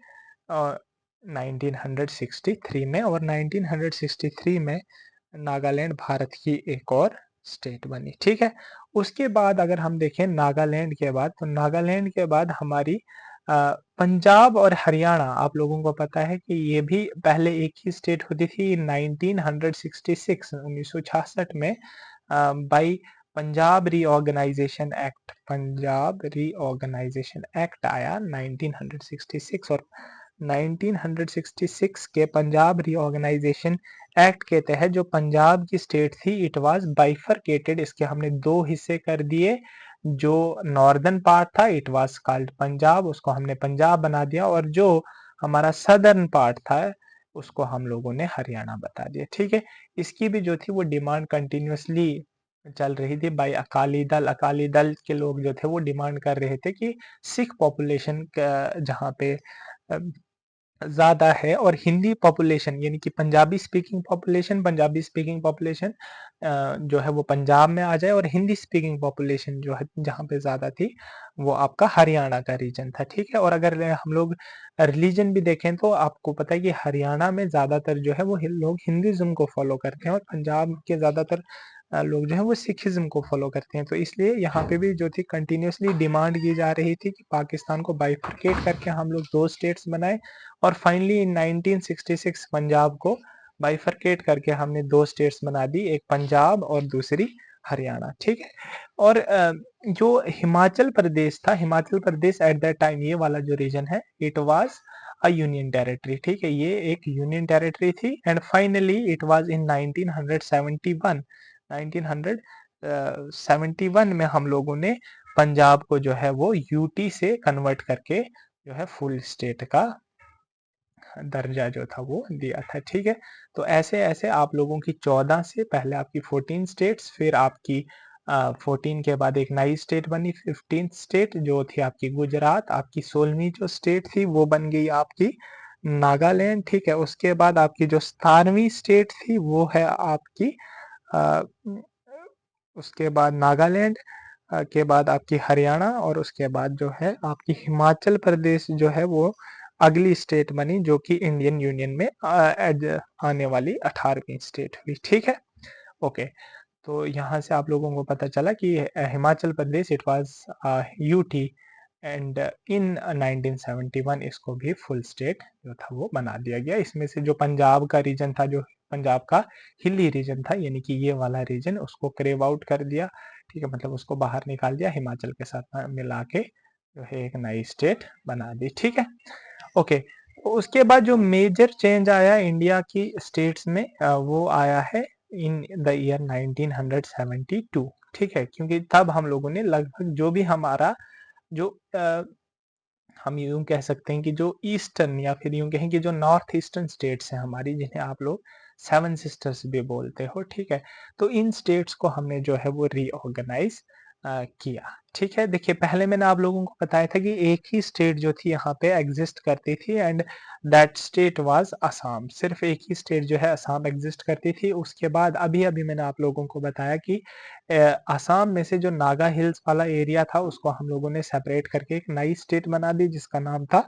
A: और 1963 में, और 1963 में नागालैंड भारत की एक और स्टेट बनी, ठीक है। उसके बाद अगर हम देखें नागालैंड के बाद, तो नागालैंड के बाद हमारी पंजाब और हरियाणा, आप लोगों को पता है कि ये भी पहले एक ही स्टेट होती थी। 1966 1966 में by Punjab reorganization act, Punjab reorganization act आया 1966, और 1966 के पंजाब रीऑर्गेनाइजेशन एक्ट के तहत जो पंजाब की स्टेट थी, इट वाज बाइफरकेटेड, इसके हमने दो हिस्से कर दिए। जो नॉर्दर्न पार्ट था, इट वाज कॉल्ड पंजाब, उसको हमने पंजाब बना दिया, और जो हमारा सदर्न पार्ट था, उसको हम लोगों ने हरियाणा बता दिया, ठीक है। इसकी भी जो थी वो डिमांड कंटिन्यूसली चल रही थी बाई अकाली दल के लोग जो थे वो डिमांड कर रहे थे कि सिख पॉपुलेशन जहाँ पे ज़्यादा है, और हिंदी पॉपुलेशन यानी कि पंजाबी स्पीकिंग पॉपुलेशन जो है वो पंजाब में आ जाए, और हिंदी स्पीकिंग पॉपुलेशन जो है जहाँ पे ज़्यादा थी वो आपका हरियाणा का रीजन था, ठीक है। और अगर हम लोग रिलीजन भी देखें तो आपको पता है कि हरियाणा में ज़्यादातर जो है वो लोग हिंदुइज्म को फॉलो करते हैं, और पंजाब के ज़्यादातर लोग जो है वो सिखिज्म को फॉलो करते हैं। तो इसलिए यहाँ पे भी जो थी कंटिन्यूसली डिमांड की जा रही थी कि पाकिस्तान को बाइफरकेट करके हम लोग दो स्टेट्स बनाए, और फाइनली इन 1966 पंजाब को बाइफरकेट करके हमने दो स्टेट्स बना दी, एक पंजाब और दूसरी हरियाणा, ठीक है। और जो हिमाचल प्रदेश था, Himachal Pradesh eight that time, ये वाला जो रीजन है, it was a union territory, ठीक है, ये एक यूनियन टेरिटरी थी, and finally it was in 1971 में हम लोगों ने पंजाब को जो है वो यूटी से कन्वर्ट करके जो है फुल स्टेट का दर्जा जो था वो दिया था, ठीक है। तो ऐसे ऐसे आप लोगों की 14 से पहले आपकी 14 स्टेट्स, फिर आपकी 14 के बाद एक नई स्टेट बनी 15 स्टेट जो थी आपकी गुजरात, आपकी 16वीं जो स्टेट थी वो बन गई आपकी नागालैंड, ठीक है। उसके बाद आपकी जो 17वीं स्टेट थी वो है आपकी अ, उसके बाद नागालैंड के बाद आपकी हरियाणा, और उसके बाद जो है आपकी हिमाचल प्रदेश जो है वो अगली स्टेट बनी, जो कि इंडियन यूनियन में आने वाली 18वीं स्टेट हुई, ठीक है। ओके, तो यहाँ से आप लोगों को पता चला कि Himachal Pradesh it was UT, and in 1971 इसको भी फुल स्टेट जो था वो बना दिया गया। इसमें से जो पंजाब का रीजन था, जो पंजाब का हिली रीजन था, यानी कि ये वाला रीजन, उसको क्रेव आउट कर दिया, ठीक है, मतलब उसको बाहर निकाल दिया, हिमाचल के साथ मिला के जो है एक नई स्टेट बना दी, ठीक है। ओके, तो उसके बाद जो मेजर चेंज आया इंडिया की स्टेट्स में वो आया है इन द ईयर 1972, ठीक है, क्योंकि तब हम लोगों ने लगभग जो भी हमारा जो हम यूं कह सकते हैं कि जो ईस्टर्न, या फिर यूं कहें कि जो नॉर्थ ईस्टर्न स्टेट्स हैं हमारी, जिन्हें आप लोग सेवन सिस्टर्स भी बोलते हो, ठीक है, तो इन स्टेट्स को हमने जो है वो रीऑर्गेनाइज किया, ठीक है। देखिए, पहले मैंने आप लोगों को बताया था कि एक ही स्टेट जो थी यहाँ पे एग्जिस्ट करती थी, and that state was Assam, सिर्फ एक ही स्टेट जो है असम एग्जिस्ट करती थी। उसके बाद अभी अभी मैंने आप लोगों को बताया कि असम में से जो नागा हिल्स वाला एरिया था उसको हम लोगों ने सेपरेट करके एक नई स्टेट बना दी, जिसका नाम था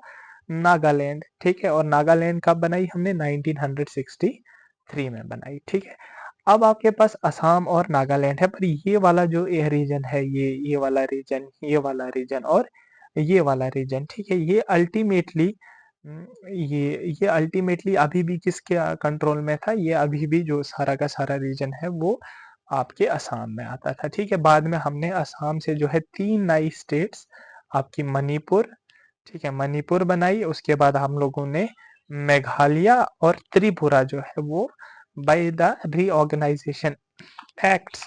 A: नागालैंड, ठीक है। और नागालैंड कब बनाई हमने? 1963 में बनाई, ठीक है। अब आपके पास असम और नागालैंड है, पर ये वाला जो रीजन है, ये वाला रीजन, ये वाला रीजन और ये वाला रीजन, ठीक है, ये अल्टीमेटली अभी भी किसके कंट्रोल में था? ये अभी भी जो सारा का सारा रीजन है वो आपके असम में आता था, ठीक है। बाद में हमने असम से जो है 3 नई स्टेट्स, आपकी मणिपुर, ठीक है, मणिपुर बनाई। उसके बाद हम लोगों ने मेघालय और त्रिपुरा जो है वो बाय द रीऑर्गेनाइजेशन एक्ट्स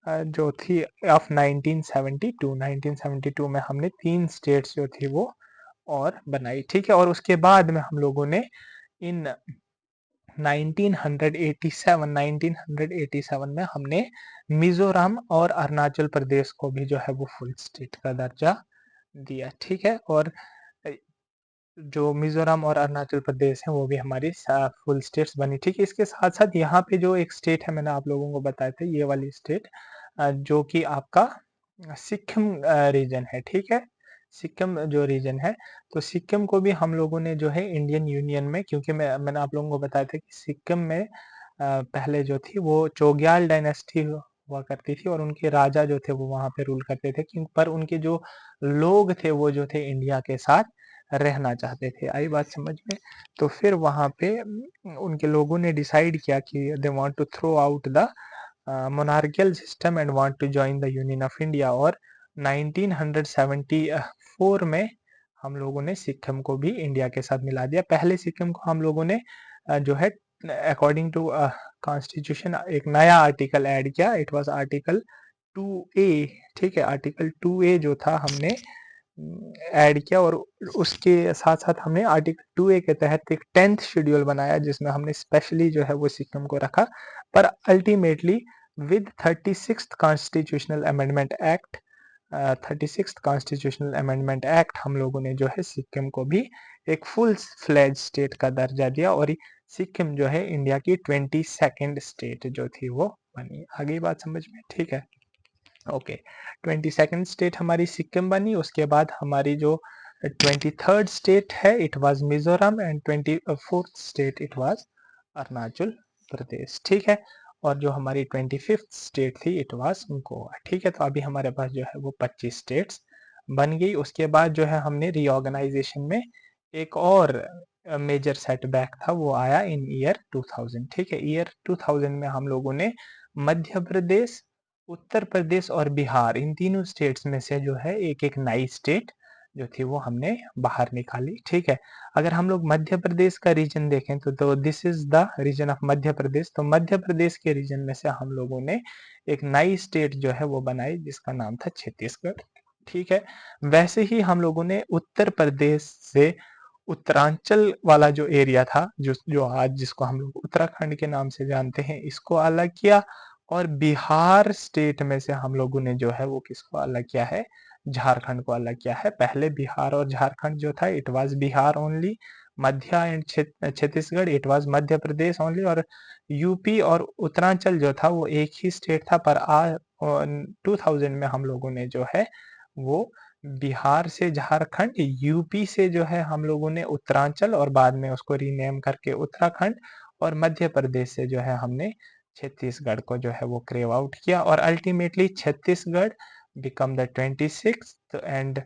A: जो थी ऑफ 1972 में हमने 3 स्टेट्स जो थी वो और बनाई, ठीक है। और उसके बाद में हम लोगों ने इन 1987 में हमने मिजोरम और अरुणाचल प्रदेश को भी जो है वो फुल स्टेट का दर्जा दिया, ठीक है। और जो मिजोरम और अरुणाचल प्रदेश है वो भी हमारी फुल स्टेट्स बनी, ठीक है। इसके साथ साथ यहाँ पे जो एक स्टेट है, मैंने आप लोगों को बताया था ये वाली स्टेट, जो कि आपका सिक्किम रीजन है, ठीक है। सिक्किम जो रीजन है, तो सिक्किम को भी हम लोगों ने जो है इंडियन यूनियन में, क्योंकि मैंने आप लोगों को बताया था कि सिक्किम में पहले जो थी वो चोग्याल डायनेस्टी हुआ करती थी और उनके राजा जो थे वो वहां पे रूल करते थे, पर उनके जो लोग थे वो जो थे इंडिया के साथ रहना चाहते थे। आई बात समझ में? तो फिर वहां पे उनके लोगों ने डिसाइड किया कि they want to throw out the monarchial system and want to join the union of India. और 1974 में हम लोगों ने सिक्किम को भी इंडिया के साथ मिला दिया। पहले सिक्किम को हम लोगों ने जो है अकॉर्डिंग टू कॉन्स्टिट्यूशन एक नया आर्टिकल ऐड किया, इट वाज आर्टिकल 2A, ठीक है। आर्टिकल 2A जो था हमने ऐड किया और उसके साथ साथ हमने आर्टिकल 2A के तहत एक 10th शेड्यूल बनाया जिसमें हमने स्पेशली जो है वो सिक्किम को रखा। पर ultimately with 36th constitutional amendment act 36th constitutional amendment act हम लोगों ने जो है सिक्किम को भी एक फुल फ्लैज स्टेट का दर्जा दिया और सिक्किम जो है इंडिया की 22nd स्टेट जो थी वो बनी। आगे बात समझ में? ठीक है, ओके। 22nd स्टेट हमारी सिक्किम बनी। उसके बाद हमारी जो 23rd स्टेट है it was Mizoram and 24th state it was Arunachal Pradesh, ठीक है। और जो हमारी 25th स्टेट थी इट वाज गोवा, ठीक है। तो अभी हमारे पास जो है वो 25 स्टेट्स बन गई। उसके बाद जो है हमने रीऑर्गेनाइजेशन में एक और मेजर सेटबैक था, वो आया इन ईयर 2000, ठीक है। ईयर 2000 में हम लोगों ने मध्य प्रदेश, उत्तर प्रदेश और बिहार, इन तीनों स्टेट्स में से जो है एक एक नई स्टेट जो थी वो हमने बाहर निकाली, ठीक है। अगर हम लोग मध्य प्रदेश का रीजन देखें तो this is the region of Madhya Pradesh. तो मध्य प्रदेश के रीजन में से हम लोगों ने एक नई स्टेट जो है वो बनाई जिसका नाम था छत्तीसगढ़, ठीक है। वैसे ही हम लोगों ने उत्तर प्रदेश से उत्तरांचल वाला जो एरिया था, जो आज जिसको हम लोग उत्तराखंड के नाम से जानते हैं, इसको अलग किया। और बिहार स्टेट में से हम लोगों ने जो है वो किसको अलग किया है? झारखंड को अलग किया है। पहले बिहार और झारखंड जो था it was Bihar only, Madhya and Chhattisgarh it was Madhya Pradesh only, और यूपी और उत्तरांचल जो था वो एक ही स्टेट था। पर 2000 में हम लोगों ने जो है वो बिहार से झारखंड, यूपी से जो है हम लोगों ने उत्तरांचल और बाद में उसको रीनेम करके उत्तराखंड, और मध्य प्रदेश से जो है हमने छत्तीसगढ़ को जो है वो क्रेव आउट किया। और ultimately Chhattisgarh become the 26th and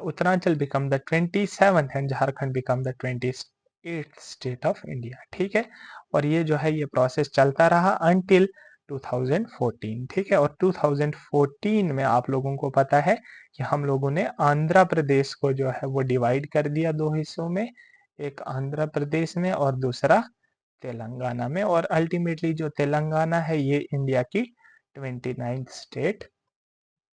A: Uttaranchal become the 27th and Jharkhand become the 28th state of India, ठीक है। और ये जो है ये प्रोसेस चलता रहा अंटिल 2014, ठीक है। और 2014 में आप लोगों को पता है कि हम लोगों ने आंध्र प्रदेश को जो है वो डिवाइड कर दिया दो हिस्सों में, एक आंध्र प्रदेश में और दूसरा तेलंगाना में। और अल्टीमेटली जो तेलंगाना है ये इंडिया की 29th स्टेट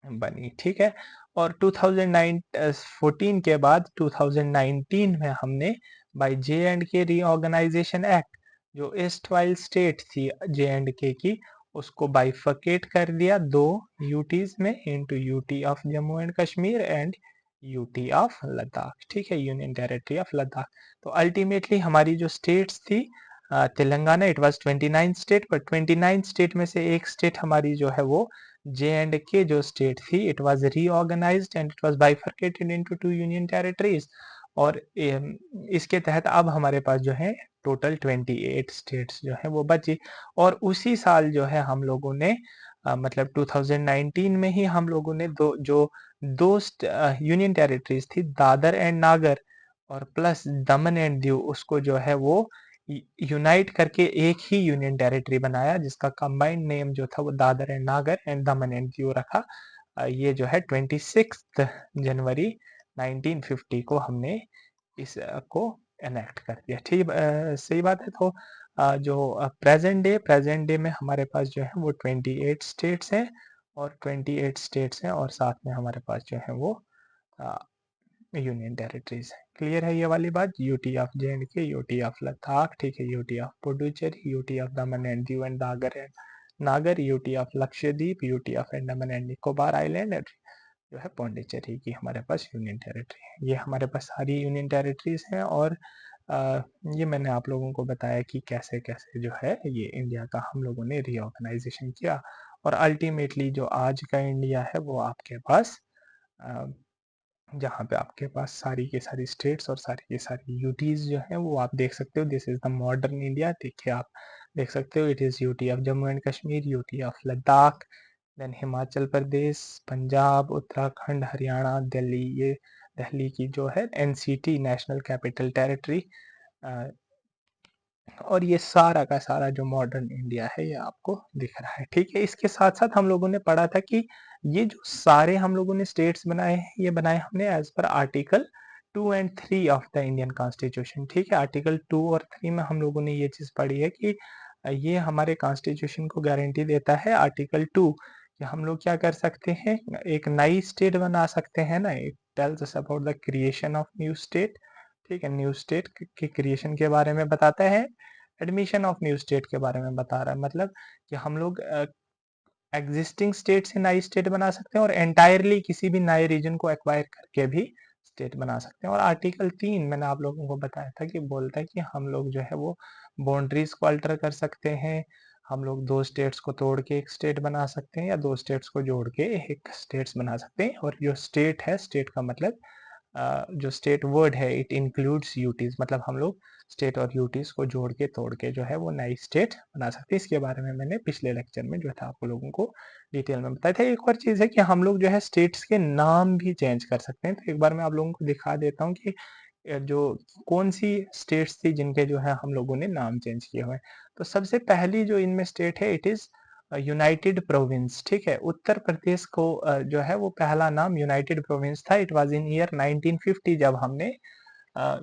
A: बनी, ठीक है। और 2014 के बाद 2019 में हमने by J and K reorganization act जो ईस्ट वाइल स्टेट थी जे एंड के की, उसको बाइफकेट कर दिया दो यूटीज में, into UT of Jammu and Kashmir and UT of Ladakh, ठीक है, यूनियन टेरिटरी ऑफ लद्दाख। तो अल्टीमेटली हमारी जो स्टेट्स थी तेलंगाना इट वाज 29 स्टेट, पर 29 स्टेट में से एक स्टेट हमारी जो है वो जे एंड के जो स्टेट थी it was reorganized and it was bifurcated into two union territories. और इसके तहत अब हमारे पास जो है टोटल 28 स्टेट्स जो है वो बची। और उसी साल जो है हम लोगों ने मतलब 2019 में ही हम लोगों ने दो यूनियन टेरिटरीज थी, दादर एंड नागर और प्लस दमन एंड दीव, उसको जो है वो यूनाइट करके एक ही यूनियन टेरिटरी बनाया जिसका कंबाइंड नेम जो था वो दादर एंड नागर एंड दमन एंड दीव रखा। ये जो है 26 जनवरी 1950 को हमने इसको एनेक्ट कर दिया, ठीक। सही बात है। तो जो प्रेजेंट डे में हमारे पास जो है वो 28 स्टेट्स हैं, और 28 स्टेट्स हैं और साथ में हमारे पास जो है वो यूनियन टेरिटरीज है। क्लियर है ये वाली बात? UT of JNK, UT of Ladakh, ठीक है, UT of Puducherry, UT of Daman and Diu and नागर, UT of Lakshadweep, UT of Andaman and Nicobar island, जो है पौंडीचेरी की हमारे पास यूनियन टेरिटरी है। ये हमारे पास सारी यूनियन टेरिटरीज हैं और ये मैंने आप लोगों को बताया कि कैसे कैसे जो है ये इंडिया का हम लोगों ने रीऑर्गेनाइजेशन किया और अल्टीमेटली जो आज का इंडिया है वो आपके पास जहाँ पे आपके पास सारी की सारी स्टेट्स और सारी की सारी यूटीज जो है वो आप देख सकते हो। This is the modern India. देखिए आप देख सकते हो, it is UT of Jammu and Kashmir, UT of Ladakh, then Himachal Pradesh, Punjab, Uttarakhand, Haryana, Delhi, ये दिल्ली की जो है NCT, नेशनल कैपिटल टेरिटरी, और ये सारा का सारा जो मॉडर्न इंडिया है ये आपको दिख रहा है। ठीक है, इसके साथ साथ हम लोगों ने पढ़ा था कि ये जो सारे हम लोगों ने स्टेट्स बनाए हैं ये बनाए हमने as per article 2 and 3 of the Indian constitution. ठीक है, आर्टिकल 2 और 3 में हम लोगों ने ये चीज पढ़ी है कि ये हमारे कॉन्स्टिट्यूशन को गारंटी देता है। आर्टिकल 2 कि हम लोग क्या कर सकते हैं, एक नई स्टेट बना सकते हैं ना। It tells us about the creation of new state. ठीक है, न्यू स्टेट के क्रिएशन के बारे में बताता है। एडमिशन ऑफ न्यू स्टेट के बारे में बता रहा है, मतलब कि हम लोग एग्जिस्टिंग स्टेट से नई स्टेट बना सकते हैं और एंटायरली किसी भी नए रीजन को एक्वायर करके भी स्टेट बना सकते हैं। और आर्टिकल 3 मैंने आप लोगों को बताया था कि बोलता है कि हम लोग जो है वो बाउंड्रीज को अल्टर कर सकते हैं। हम लोग दो स्टेट्स को तोड़ के एक स्टेट बना सकते हैं या दो स्टेट्स को जोड़ के एक स्टेट्स बना सकते हैं। और जो स्टेट है, स्टेट का मतलब जो स्टेट वर्ड है इट इंक्लूड्स यूटीज, मतलब हम लोग स्टेट और यूटीज को जोड़ के तोड़ के जो है वो नई स्टेट बना सकते हैं। इसके बारे में मैंने पिछले लेक्चर में जो था आप लोगों को डिटेल में बताया था। एक और चीज है कि हम लोग जो है स्टेट्स के नाम भी चेंज कर सकते हैं। तो एक बार मैं आप लोगों को दिखा देता हूँ कि जो कौन सी स्टेट्स थी जिनके जो है हम लोगों ने नाम चेंज किए हुए हैं। तो सबसे पहली जो इनमें स्टेट है इट इज यूनाइटेड प्रोविंस। ठीक है, उत्तर प्रदेश को जो है वो पहला नाम यूनाइटेड प्रोविंस था। इट वाज इन ईयर 1950 जब हमने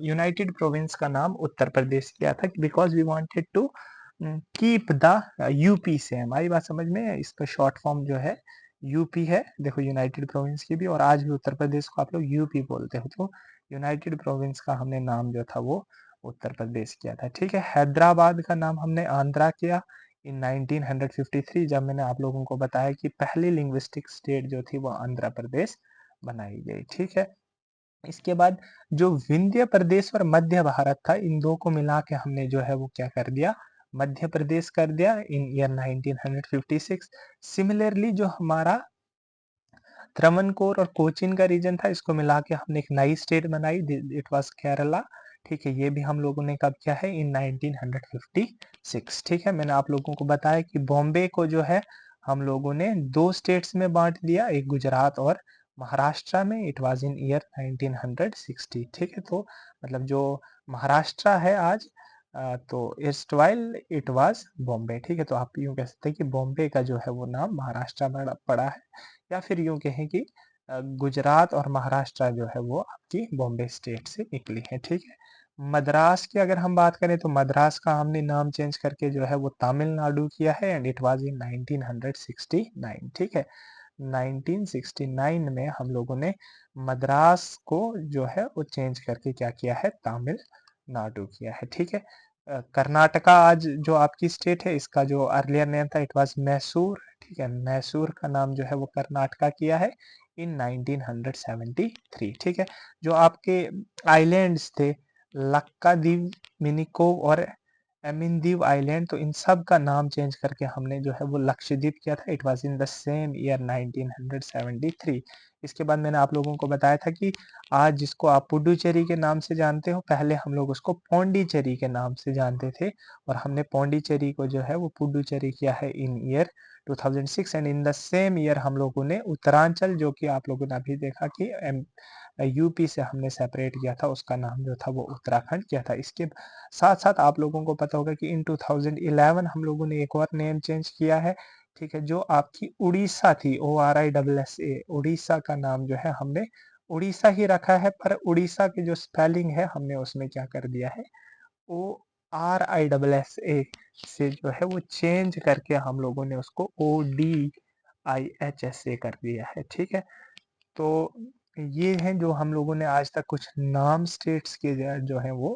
A: यूनाइटेड प्रोविंस का नाम उत्तर प्रदेश किया था, because we wanted to keep the UP से। हमारी बात समझ में? इसका शॉर्ट फॉर्म जो है यूपी है, देखो यूनाइटेड प्रोविंस की भी, और आज भी उत्तर प्रदेश को आप लोग यूपी बोलते हो। तो यूनाइटेड प्रोविंस का हमने नाम जो था वो उत्तर प्रदेश किया था। ठीक है, हैदराबाद का नाम हमने आंध्रा किया इन 1953 जब मैंने आप लोगों को बताया कि पहली लिंग्विस्टिक स्टेट जो थी वो आंध्र प्रदेश बनाई गई। ठीक है, इसके बाद जो विंध्य प्रदेश और मध्य भारत था, इन दो को मिला के हमने जो है वो क्या कर दिया, मध्य प्रदेश कर दिया इन ईयर 1956। सिमिलरली जो हमारा त्रवणकोर और कोचीन का रीजन था, इसको मिला के हमने एक नई स्टेट बनाई, इट वाज केरला। ठीक है, ये भी हम लोगों ने कब किया है, इन 1956। ठीक है, मैंने आप लोगों को बताया कि बॉम्बे को जो है हम लोगों ने दो स्टेट्स में बांट दिया, एक गुजरात और महाराष्ट्र में। It was in year 1960। ठीक है, तो मतलब जो महाराष्ट्र है आज, तो इर्स्टवाइल इट वाज बॉम्बे। ठीक है, तो आप यूं कह सकते हैं कि बॉम्बे का जो है वो नाम महाराष्ट्र में पड़ा है, या फिर यूं कहें कि गुजरात और महाराष्ट्र जो है वो आपकी बॉम्बे स्टेट से निकली है। ठीक है, मद्रास की अगर हम बात करें तो मद्रास का हमने नाम चेंज करके जो है वो तमिलनाडु किया है, एंड इट वाज इन 1969। ठीक है, 1969 में हम लोगों ने मद्रास को जो है वो चेंज करके क्या किया है, तमिलनाडु किया है। ठीक है, कर्नाटका आज जो आपकी स्टेट है, इसका जो अर्लियर नेम था इट वाज मैसूर। ठीक है, मैसूर का नाम जो है वो कर्नाटका किया है इन 1973। ठीक है, जो आपके आइलैंड्स थे लक्कादीव, मिनिकोव और एमिनदीव आइलैंड, तो इन सब का नाम चेंज करके हमने जो है वो लक्षद्वीप किया था। It was in the same year 1973। इसके बाद मैंने आप लोगों को बताया था कि आज जिसको आप पुडुचेरी के नाम से जानते हो, पहले हम लोग उसको पौंडीचेरी के नाम से जानते थे, और हमने पौंडीचेरी को जो है वो पुडुचेरी किया है in year 2006। And in the same year हम लोगों ने उत्तरांचल, जो कि आप लोगों ने अभी देखा कि यूपी से हमने सेपरेट किया था, उसका नाम जो था वो उत्तराखंड किया था। इसके साथ साथ आप लोगों को पता होगा कि इन 2011 हम लोगों ने एक और नेम चेंज किया है। ठीक है, जो आपकी उड़ीसा थी, ORISSA, उड़ीसा का नाम जो है हमने उड़ीसा ही रखा है, पर उड़ीसा के जो स्पेलिंग है हमने उसमें क्या कर दिया है, ORISSA से जो है वो चेंज करके हम लोगों ने उसको ODIHSA कर दिया है। ठीक है, तो ये हैं जो हम लोगों ने आज तक कुछ नाम स्टेट्स के जो हैं वो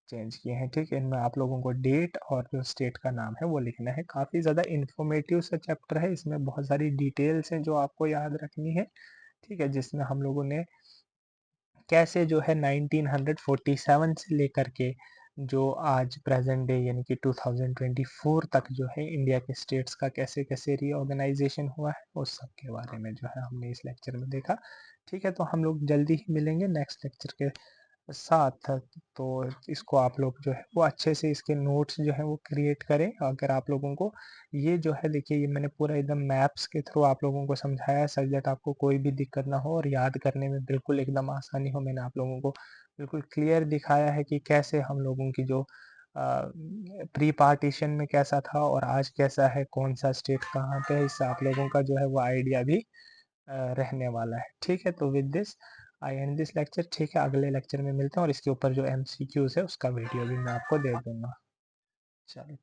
A: चेंज किए हैं, ठीक है? इनमें आप लोगों को डेट और जो स्टेट का नाम है वो लिखना है। काफ़ी ज़्यादा इन्फॉर्मेटिव सा चैप्टर है, इसमें बहुत सारी डिटेल्स हैं जो आपको याद रखनी है, ठीक है? जिसमें हम लोगों ने कैसे जो है 1947 से लेकर के जो आज प्रेजेंट डे यानी कि 2024 तक जो है इंडिया के स्टेट्स का कैसे-कैसे रीऑर्गेनाइजेशन हुआ है, उस सब के बारे में जो है हमने इस लेक्चर में देखा। ठीक है, तो हम लोग जल्दी ही मिलेंगे नेक्स्ट लेक्चर के साथ। तो इसको आप लोग जो है वो अच्छे से इसके नोट्स जो है वो क्रिएट करें। अगर आप लोगों को ये जो है देखिए ये मैंने पूरा एकदम मैप्स के थ्रू आप लोगों को समझाया है सच दैट आपको कोई भी दिक्कत ना हो और याद करने में बिल्कुल एकदम आसानी हो। मैंने आप लोगों को बिल्कुल क्लियर दिखाया है कि कैसे हम लोगों की जो प्री पार्टीशन में कैसा था और आज कैसा है, कौन सा स्टेट कहाँ पे है, इससे आप लोगों का जो है वो आइडिया भी रहने वाला है। ठीक है, तो with this I and this lecture. ठीक है, अगले लेक्चर में मिलते हैं और इसके ऊपर जो एमसीक्यूज है उसका वीडियो भी मैं आपको दे दूंगा। चलो।